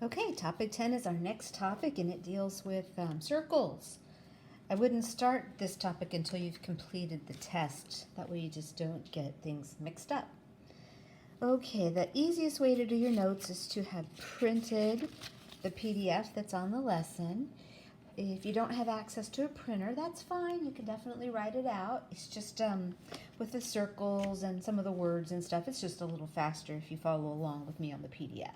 Okay, topic 10 is our next topic, and it deals with circles. I wouldn't start this topic until you've completed the test. That way you just don't get things mixed up. Okay, the easiest way to do your notes is to have printed the PDF that's on the lesson. If you don't have access to a printer, that's fine. You can definitely write it out. It's just with the circles and some of the words and stuff, it's just a little faster if you follow along with me on the PDF.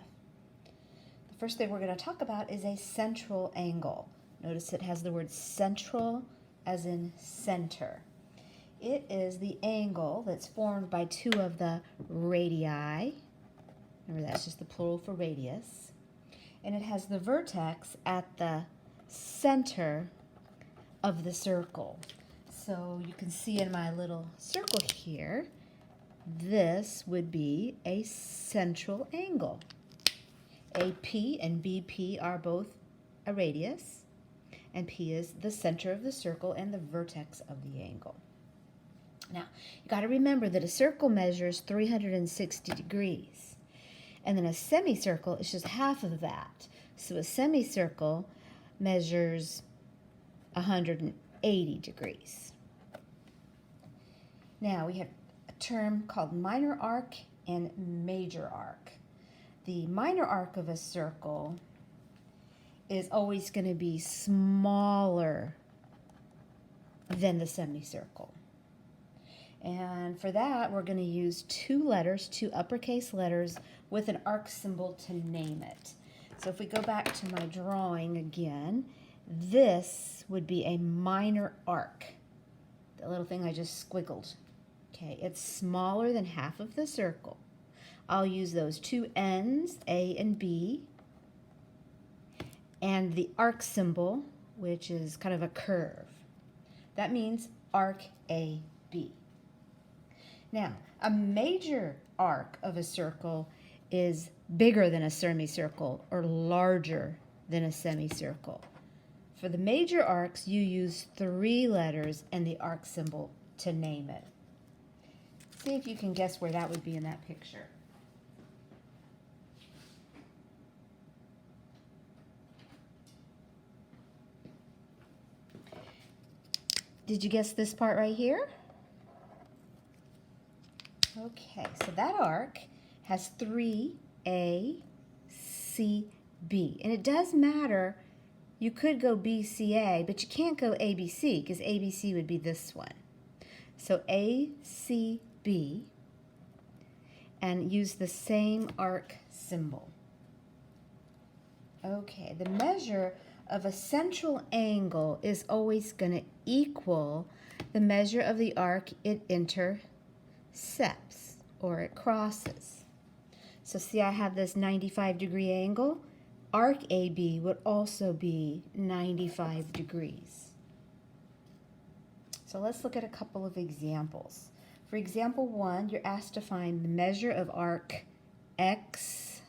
The first thing we're going to talk about is a central angle. Notice it has the word central as in center. It is the angle that's formed by two of the radii. Remember, that's just the plural for radius. And it has the vertex at the center of the circle. So you can see in my little circle here, this would be a central angle. AP and BP are both a radius, and P is the center of the circle and the vertex of the angle. Now, you got to remember that a circle measures 360 degrees, and then a semicircle is just half of that. So a semicircle measures 180 degrees. Now, we have a term called minor arc and major arc. The minor arc of a circle is always going to be smaller than the semicircle. And for that, we're going to use two uppercase letters with an arc symbol to name it. So if we go back to my drawing again, this would be a minor arc. The little thing I just squiggled. Okay, it's smaller than half of the circle. I'll use those two ends, A and B, and the arc symbol, which is kind of a curve. That means arc AB. Now, a major arc of a circle is bigger than a semicircle or larger than a semicircle. For the major arcs, you use three letters and the arc symbol to name it. See if you can guess where that would be in that picture. Did you guess this part right here? Okay, so that arc has 3 A, C, B. And it does matter, you could go BCA, but you can't go ABC because ABC would be this one. So ACB, and use the same arc symbol. Okay, the measure of a central angle is always going to equal the measure of the arc it intercepts or it crosses. So see, I have this 95-degree angle. Arc AB would also be 95 degrees. So let's look at a couple of examples. For example 1, you're asked to find the measure of arc XZ.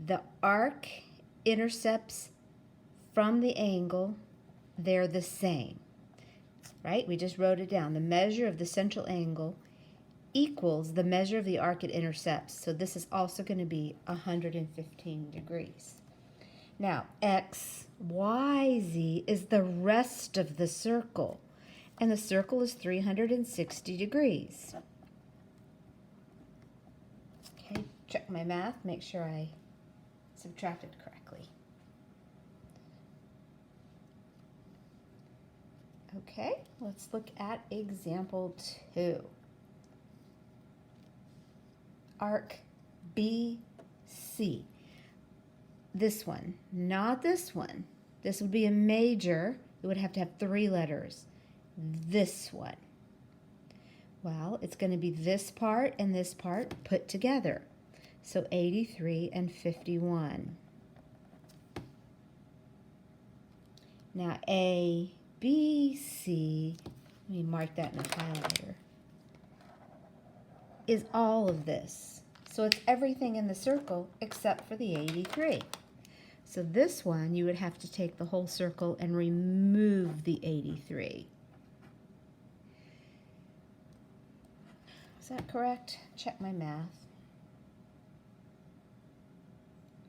The arc intercepts from the angle, they're the same, right? We just wrote it down. The measure of the central angle equals the measure of the arc it intercepts. So this is also going to be 115 degrees. Now, XYZ is the rest of the circle, and the circle is 360 degrees. Okay, check my math, make sure I subtracted correctly. Okay, let's look at example 2. Arc BC. This one, not this one. This would be a major. It would have to have 3 letters. This one. Well, it's going to be this part and this part put together. So 83 and 51. Now ABC, let me mark that in a highlighter, is all of this. So it's everything in the circle except for the 83. So this one, you would have to take the whole circle and remove the 83. Is that correct? Check my math.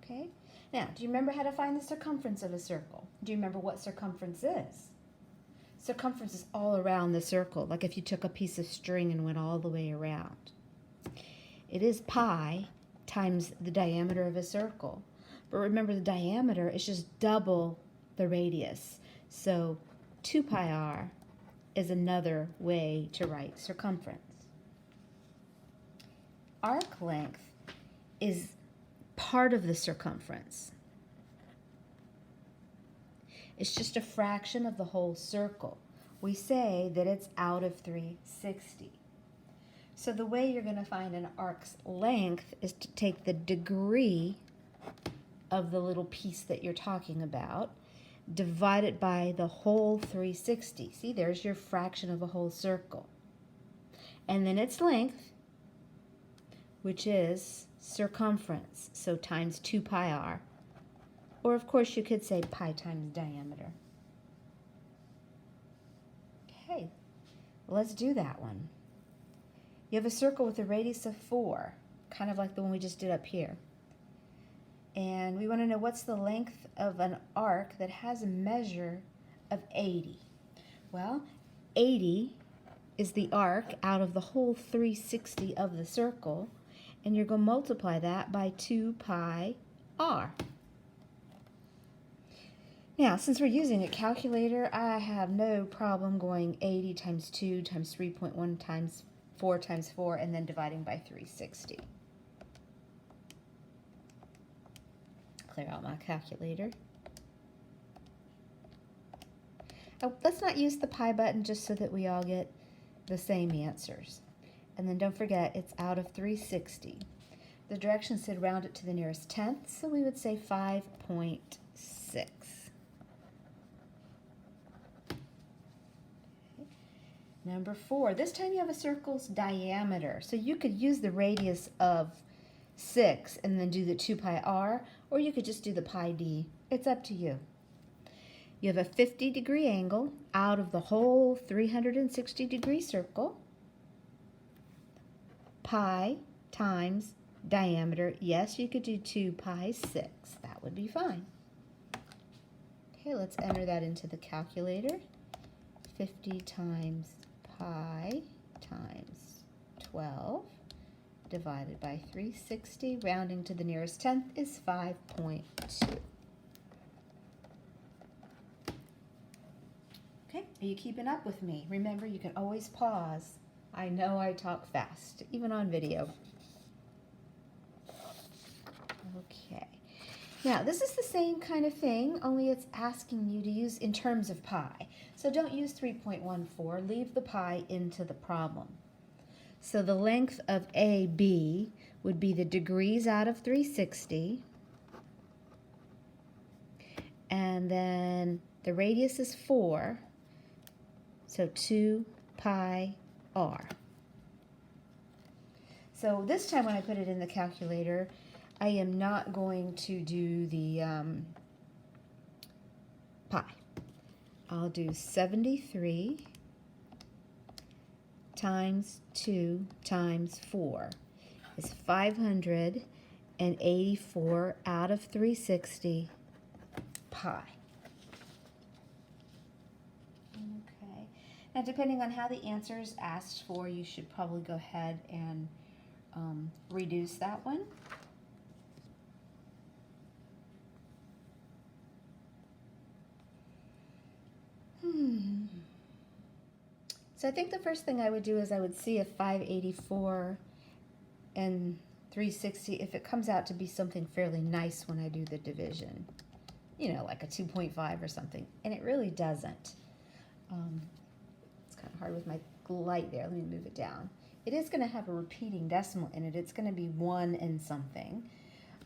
Okay? Now, do you remember how to find the circumference of a circle? Do you remember what circumference is? Circumference is all around the circle, like if you took a piece of string and went all the way around. It is pi times the diameter of a circle. But remember, the diameter is just double the radius. So 2 pi r is another way to write circumference. Arc length is part of the circumference. It's just a fraction of the whole circle. We say that it's out of 360. So the way you're going to find an arc's length is to take the degree of the little piece that you're talking about, divide it by the whole 360. See, there's your fraction of a whole circle. And then its length, which is circumference, so times 2 pi r. Or, of course, you could say pi times diameter. Okay, let's do that one. You have a circle with a radius of 4, kind of like the one we just did up here. And we want to know what's the length of an arc that has a measure of 80. Well, 80 is the arc out of the whole 360 of the circle, and you're going to multiply that by 2 pi r. Now, since we're using a calculator, I have no problem going 80 times 2 times 3.1 times 4 times 4 and then dividing by 360. Clear out my calculator. Oh, let's not use the pi button just so that we all get the same answers. And then don't forget, it's out of 360. The directions said round it to the nearest tenth, so we would say 5.6. Number 4, this time you have a circle's diameter. So you could use the radius of 6 and then do the 2 pi r, or you could just do the pi d. It's up to you. You have a 50-degree angle out of the whole 360-degree circle. Pi times diameter. Yes, you could do 2 pi 6. That would be fine. Okay, let's enter that into the calculator. 50 times pi times 12 divided by 360, rounding to the nearest tenth, is 5.2. Okay, are you keeping up with me? Remember, you can always pause. I know I talk fast, even on video. Okay. Now, this is the same kind of thing, only it's asking you to use in terms of pi. So don't use 3.14, leave the pi into the problem. So the length of AB would be the degrees out of 360. And then the radius is 4, so 2 pi r. So this time when I put it in the calculator, I am not going to do the pi. I'll do 73 times 2 times 4 is 584 out of 360 pi. Okay. Now, depending on how the answer is asked for, you should probably go ahead and reduce that one. So I think the first thing I would do is I would see if 584 and 360, if it comes out to be something fairly nice when I do the division. You know, like a 2.5 or something. And it really doesn't. It's kind of hard with my light there. Let me move it down. It is going to have a repeating decimal in it. It's going to be 1 and something.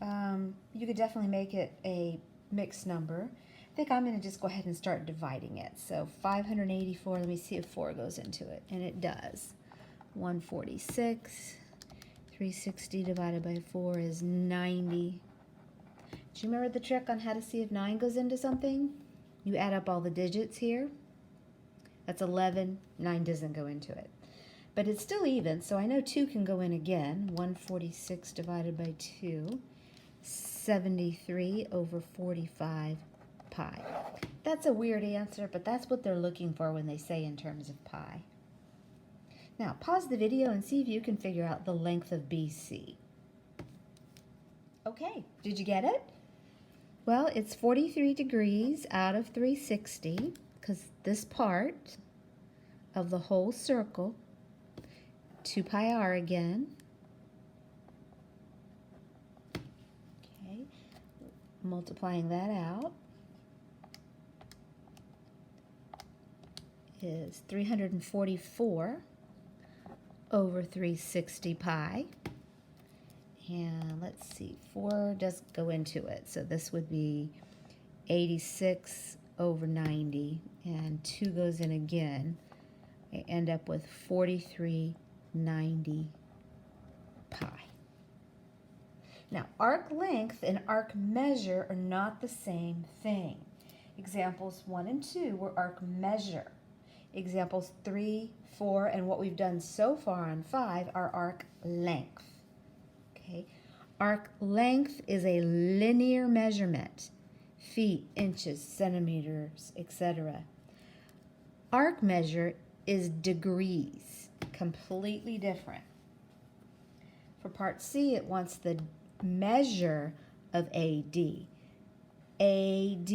You could definitely make it a mixed number. I think I'm going to just go ahead and start dividing it. So 584, let me see if 4 goes into it. And it does. 146. 360 divided by 4 is 90. Do you remember the trick on how to see if 9 goes into something? You add up all the digits here. That's 11. 9 doesn't go into it. But it's still even, so I know 2 can go in again. 146 divided by 2. 73 over 45 pi. That's a weird answer, but that's what they're looking for when they say in terms of pi. Now, pause the video and see if you can figure out the length of BC. Okay, did you get it? Well, it's 43 degrees out of 360, because this part of the whole circle, 2 pi r again. Okay, multiplying that out is 344 over 360 pi. And let's see, 4 does go into it, so this would be 86 over 90, and 2 goes in again. I end up with 4390 pi. Now, arc length and arc measure are not the same thing. Examples 1 and 2 were arc measure. Examples 3, 4, and what we've done so far on 5 are arc length. Okay. Arc length is a linear measurement, feet, inches, centimeters, etc. Arc measure is degrees, completely different. For part C, it wants the measure of AD. AD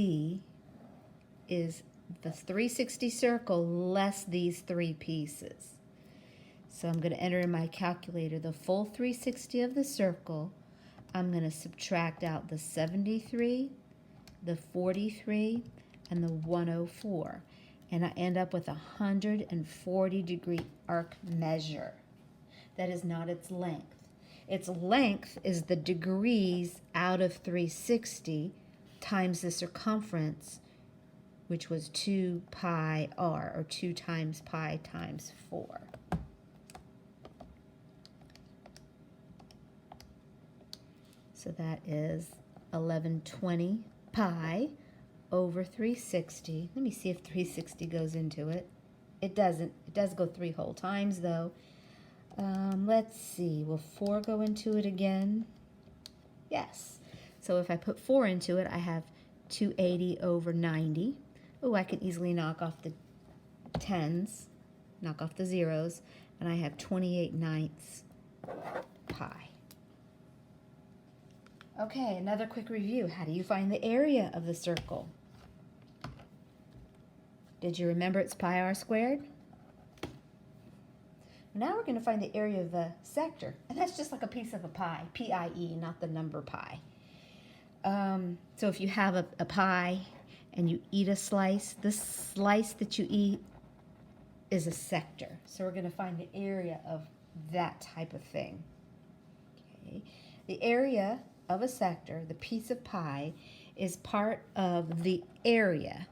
is the 360 circle less these 3 pieces. So I'm going to enter in my calculator the full 360 of the circle. I'm going to subtract out the 73, the 43, and the 104. And I end up with a 140 degree arc measure. That is not its length. Its length is the degrees out of 360 times the circumference, which was 2 pi r, or 2 times pi times 4. So that is 1120 pi over 360. Let me see if 360 goes into it. It doesn't. It does go 3 whole times, though. Let's see. Will 4 go into it again? Yes. So if I put 4 into it, I have 280 over 90. Oh, I can easily knock off the 10s, knock off the zeros, and I have 28/9 pi. Okay, another quick review. How do you find the area of the circle? Did you remember it's pi r squared? Now we're going to find the area of a sector, and that's just like a piece of a pie, P-I-E, not the number pi. So if you have a pie and you eat a slice, this slice that you eat is a sector. So we're going to find the area of that type of thing. Okay. The area of a sector, the piece of pie, is part of the area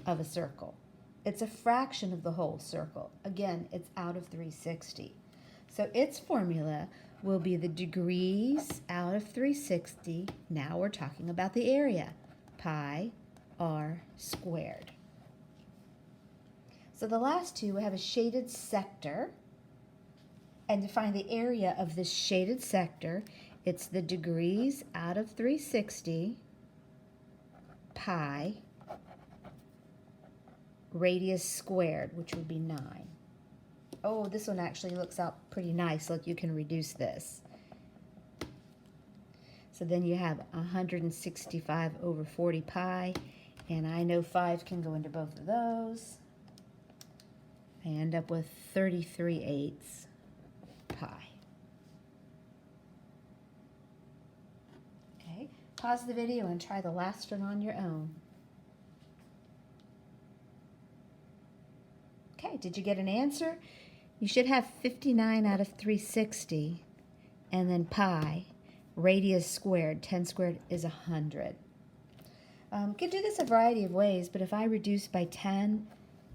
of a circle. It's a fraction of the whole circle. Again, it's out of 360. So its formula will be the degrees out of 360. Now we're talking about the area. Pi r squared. So the last two, we have a shaded sector. And to find the area of this shaded sector, it's the degrees out of 360 pi radius squared, which would be 9. Oh, this one actually looks out pretty nice. Look, you can reduce this. So then you have 165 over 40 pi, and I know 5 can go into both of those. I end up with 33/8 pi. Okay, pause the video and try the last one on your own. Okay, did you get an answer? You should have 59 out of 360, and then pi, radius squared, 10 squared is 100. Could do this a variety of ways, but if I reduce by 10,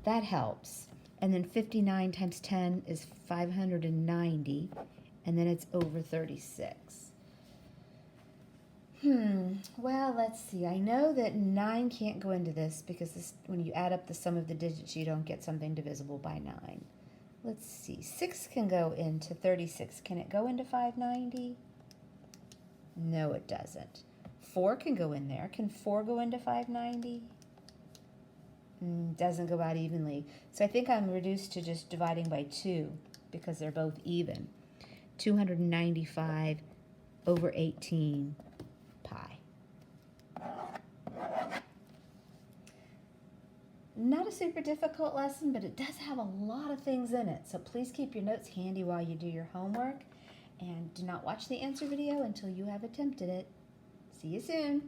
that helps. And then 59 times 10 is 590, and then it's over 36. Well, let's see. I know that 9 can't go into this because this, when you add up the sum of the digits, you don't get something divisible by 9. Let's see. 6 can go into 36. Can it go into 590? No, it doesn't. 4 can go in there. Can 4 go into 590? Doesn't go out evenly. So I think I'm reduced to just dividing by 2 because they're both even. 295 over 18 pi. Not a super difficult lesson, but it does have a lot of things in it. So please keep your notes handy while you do your homework. And do not watch the answer video until you have attempted it. See you soon.